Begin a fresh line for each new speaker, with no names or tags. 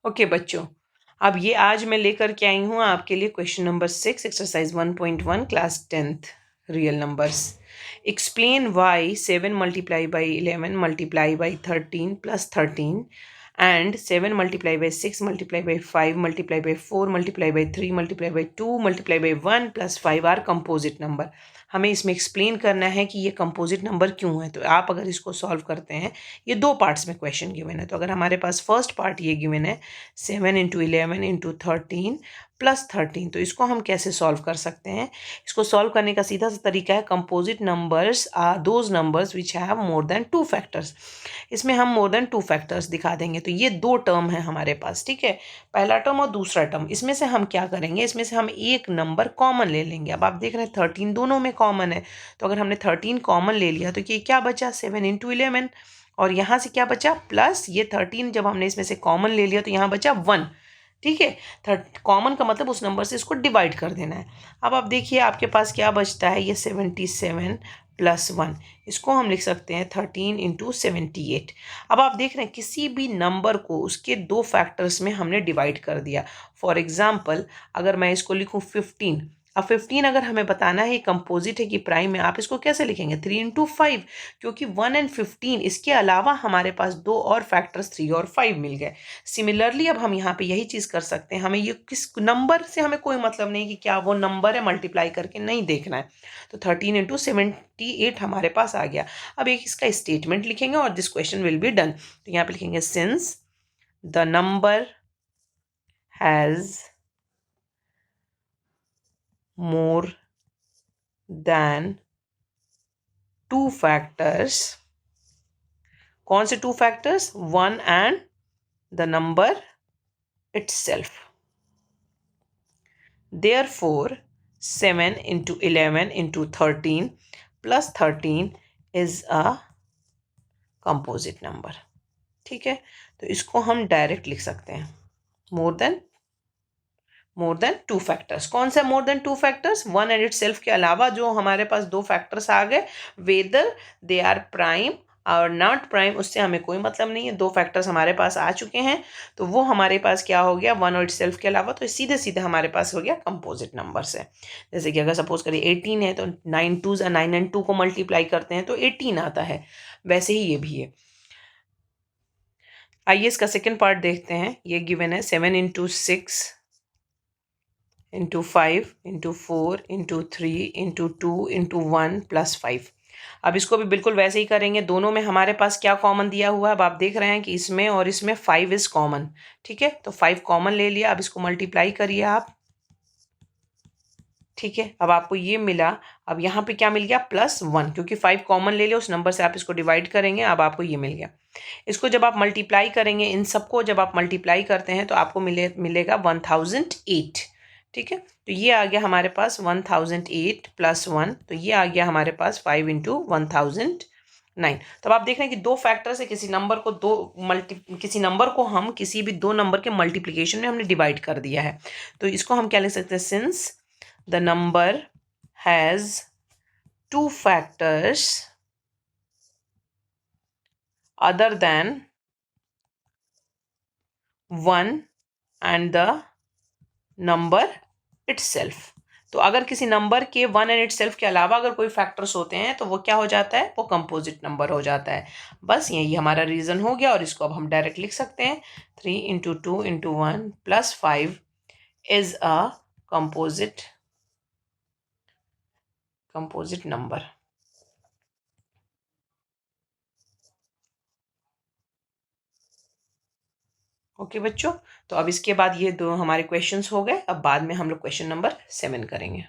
Okay बच्चों, अब ये आज मैं लेकर के आई हूँ आपके लिए question number 6 exercise 1.1 class 10th real numbers. Explain why 7 multiply by 11 multiply by 13 plus 13 and 7 multiply by 6 multiply by 5 multiply by 4 multiply by 3 multiply by 2 multiply by 1 plus 5 are composite number. हमें इसमें explain करना है कि ये composite number क्यों है। तो आप अगर इसको सॉल्व करते हैं, ये दो पार्ट्स में क्वेश्चन गिवन है। तो अगर हमारे पास फर्स्ट पार्ट ये गिवन है 7 इंटू 11 इंटू 13 प्लस 13, तो इसको हम कैसे सॉल्व कर सकते हैं। इसको सॉल्व करने का सीधा सा तरीका है, composite numbers are those numbers which have more than 2 factors. इसमें हम मोर देन 2 फैक्टर्स दिखा देंगे। तो ये दो टर्म है हमारे पास, ठीक है, पहला टर्म और दूसरा टर्म। इसमें से हम क्या करेंगे, इसमें से हम एक नंबर कॉमन ले लेंगे। अब आप देख रहे हैं 13 दोनों में कॉमन है, तो अगर हमने 13 कॉमन ले लिया तो ये क्या बचा 7 इंटू 11, और यहाँ से क्या बचा प्लस ये 13, जब हमने इसमें से कॉमन ले लिया तो यहाँ बचा 1, ठीक है। कॉमन का मतलब उस नंबर से इसको डिवाइड कर देना है। अब आप देखिए आपके पास क्या बचता है, ये 77 प्लस 1, इसको हम लिख सकते हैं 13 इंटू 78। अब आप देख रहे हैं किसी भी नंबर को उसके दो फैक्टर्स में हमने डिवाइड कर दिया। फॉर एग्जाम्पल अगर मैं इसको लिखूँ 15, अब 15 अगर हमें बताना है कंपोजिट है कि प्राइम है, आप इसको कैसे लिखेंगे 3 इंटू 5, क्योंकि 1 एंड 15 इसके अलावा हमारे पास दो और फैक्टर्स 3 और 5 मिल गए। सिमिलरली अब हम यहाँ पे यही चीज़ कर सकते हैं, हमें ये किस नंबर से हमें कोई मतलब नहीं कि क्या वो नंबर है, मल्टीप्लाई करके नहीं देखना है। तो 13 इंटू 78 हमारे पास आ गया। अब एक इसका स्टेटमेंट लिखेंगे और this question will be done. तो यहाँ पे लिखेंगे since the number has more than 2 factors, कौन से 2 factors, 1 and the number itself, therefore 7 into 11 into 13 plus 13 is a composite number, ठीक है। तो इसको हम डायरेक्ट लिख सकते हैं मोर देन 2 फैक्टर्स। कौन सा मोर देन 2 फैक्टर्स, 1 एंड इटसेल्फ के अलावा जो हमारे पास दो फैक्टर्स आ गए, वेदर दे आर प्राइम और नॉट प्राइम, उससे हमें कोई मतलब नहीं है। दो फैक्टर्स हमारे पास आ चुके हैं, तो वो हमारे पास क्या हो गया 1 और इटसेल्फ के अलावा, तो सीधे सीधे हमारे पास हो गया कंपोजिट नंबर से। जैसे कि अगर सपोज करिए 18 है तो 9 2 9 एंड 2 को मल्टीप्लाई करते हैं तो 18 आता है, वैसे ही ये भी है। आइए इसका सेकेंड पार्ट देखते हैं। ये गिवन है 7 into 6 into 5 into 4 into 3 into 2 into 1 plus 5। अब इसको भी बिल्कुल वैसे ही करेंगे। दोनों में हमारे पास क्या कॉमन दिया हुआ है, अब आप देख रहे हैं कि इसमें और इसमें 5 इज कॉमन, ठीक है। तो 5 कॉमन ले लिया, अब इसको मल्टीप्लाई करिए आप, ठीक है। अब आपको ये मिला, अब यहाँ पे क्या मिल गया +1, क्योंकि 5 कॉमन ले लिया उस नंबर से आप इसको डिवाइड करेंगे, अब आपको ये मिल गया। इसको जब आप मल्टीप्लाई करेंगे, इन सबको जब आप मल्टीप्लाई करते हैं तो आपको मिलेगा 1008, ठीक है। तो ये आ गया हमारे पास 1008 प्लस 1, तो ये आ गया हमारे पास 5 इंटू 1009। तो अब आप देख रहे हैं कि दो फैक्टर से किसी नंबर को किसी नंबर को हम किसी भी दो नंबर के मल्टीप्लिकेशन में हमने डिवाइड कर दिया है। तो इसको हम क्या लिख सकते हैं, since the number has 2 factors other than 1 and the number itself। तो अगर किसी नंबर के 1 एंड इटसेल्फ के अलावा अगर कोई फैक्टर्स होते हैं तो वो क्या हो जाता है, वो कंपोजिट नंबर हो जाता है। बस यही हमारा रीज़न हो गया, और इसको अब हम डायरेक्ट लिख सकते हैं 3 into 2 into 1 plus 5 is a composite number. Okay बच्चों, तो अब इसके बाद ये दो हमारे क्वेश्चंस हो गए। अब बाद में हम लोग क्वेश्चन नंबर 7 करेंगे।